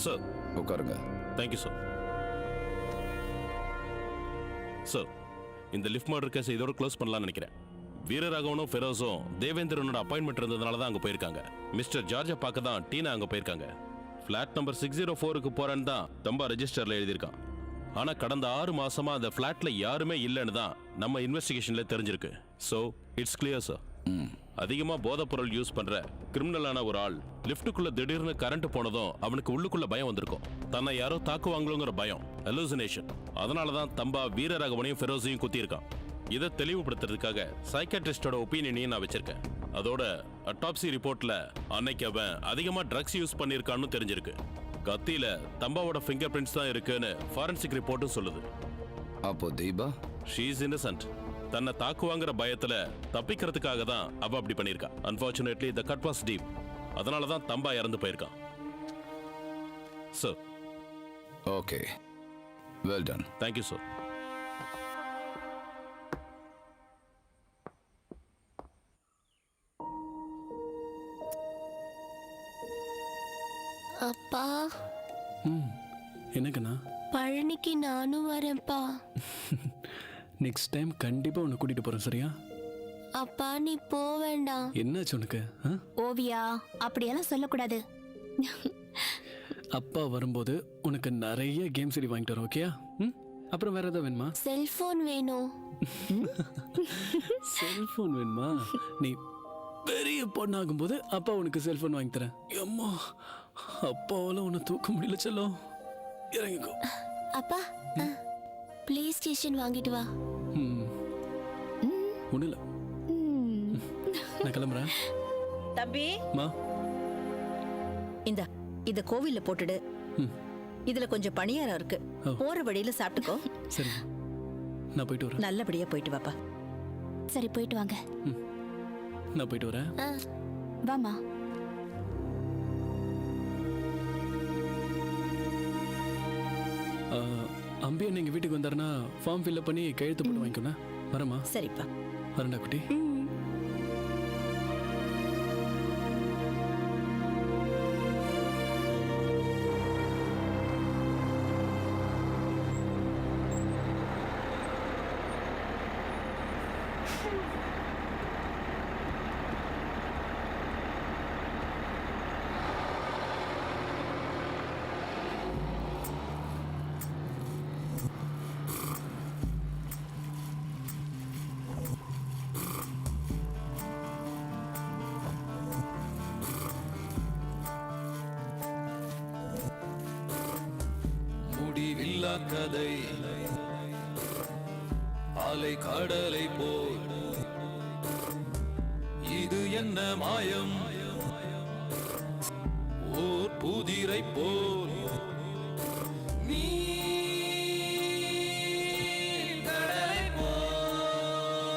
Sir. உட்காருங்க. Thank you sir. Sir, இந்த lift murder case இதோட க்ளோஸ் பண்ணலாம்னு நினைக்கிறேன். வீரராகவனும் ஃபெரோஸும் தேவேந்திரனோட அப்பாயின்மெண்ட் இருந்ததுனால தான் அங்கே போயிருக்காங்க. மிஸ்டர் ஜார்ஜை பார்க்க தான் டீனா அங்கே போயிருக்காங்க. ஃப்ளாட் நம்பர் 604க்கு போறேன்னு தான் தம்பா ரெஜிஸ்டர்ல எழுதியிருக்கான். ஆனா கடந்த 6 மாசமா அந்த ஃப்ளாட்ல யாருமே இல்லைன்னு தான் நம்ம இன்வெஸ்டிகேஷன்ல தெரிஞ்சிருக்கு. So it's clear sir. அதிகமா போதைப் பொருள் யூஸ் பண்ற கிரிமினலான ஒரு ஆள் லிஃப்ட்டுக்குள்ள திடீர்னு கரண்ட் போனதும் அவனுக்கு உள்ளுக்குள்ள பயம் வந்திருக்கும். தன்னை யாரோ தாக்குவாங்களோங்கிற பயம், ஹலூசினேஷன். அதனால தான் தம்பா வீரராகவனையும் ஃபெரோஸையும் குத்தியிருக்கான். இதை தெளிவுபடுத்துறதுக்காக சைக்காட்ரிஸ்டோட ஒப்பீனியனையும் நான் வச்சிருக்கேன். அதோட அட்டாப்சி ரிப்போர்ட்ல அன்னைக்கு அவன் அதிகமா ட்ரக்ஸ் யூஸ் பண்ணியிருக்கான்னு தெரிஞ்சிருக்கு. கத்தியில தம்பாவோட ஃபிங்கர் பிரிண்ட்ஸ் தான் இருக்குன்னு ஃபாரன்சிக் ரிப்போர்ட்டும் சொல்லுது. அப்போ தீபா ஷீ இஸ் இன்னசென்ட். தன்னை தாக்குவாங்கிற பயத்துல தப்பிக்கிறதுக்காக தான் அவ அப்படி பண்ணியிருக்கா. Unfortunately the cut was deep. அதனால தான் தம்பா இறந்து போயிருக்கான். Sir. Okay, well done. Thank you sir. அப்பா. என்னக்கண்ணா? பழனிக்கு நானும் வரேன்ப்பா. நெக்ஸ்ட் டைம் கண்டிப்பா உன்னை கூட்டிட்டு போறேன், சரியா? அப்பா நீ போ வேண்டாம். என்னாச்சு உனக்கு? ஓவியா, அப்படியெல்லாம் சொல்லக்கூடாது. அப்பா வரும்போது உனக்கு நிறைய கேம் சரி வாங்கிட்டு வரோம், ஓகேயா? அப்புறம் வேற ஏதாவது வேணுமா? செல்போன் வேணும். செல்போன் வேணுமா? நீ பெரிய பொண்ணாகும்போது அப்பா உனக்கு செல்போன் வாங்கி தரேன். அம்மா, அப்பாவால உன்னை தூக்க முடியல செல்லம். இறங்கிக்கோ. அப்பா பிளே ஸ்டேஷன் வாங்கிட்டு வா. ஒண்ணு இல்ல, நான் கிளம்புறேன். தம்பி, மா, இத கோவில்ல போட்டுடு. இதுல கொஞ்சம் பணியாரம் இருக்கு, போற வழியில சாப்பிட்டுக்கோ. சரி, நான் போயிட்டு வரேன். நல்லபடியா போயிட்டு வாப்பா. சரி போயிட்டு வாங்க. நான் போயிட்டு வரேன். வாமா. அம்பி அண்ணன் எங்க வீட்டுக்கு வந்தாருன்னா ஃபார்ம் ஃபில்அப் பண்ணி கையெழுத்து போட்டு வாங்கிக்கணும். வரமா? சரிப்பா. வரண்டா குட்டி. முடிவில்லா கதை, அலை கடலை போல் இது என்ன மாயம், ஓர் புதிரை போல் நீ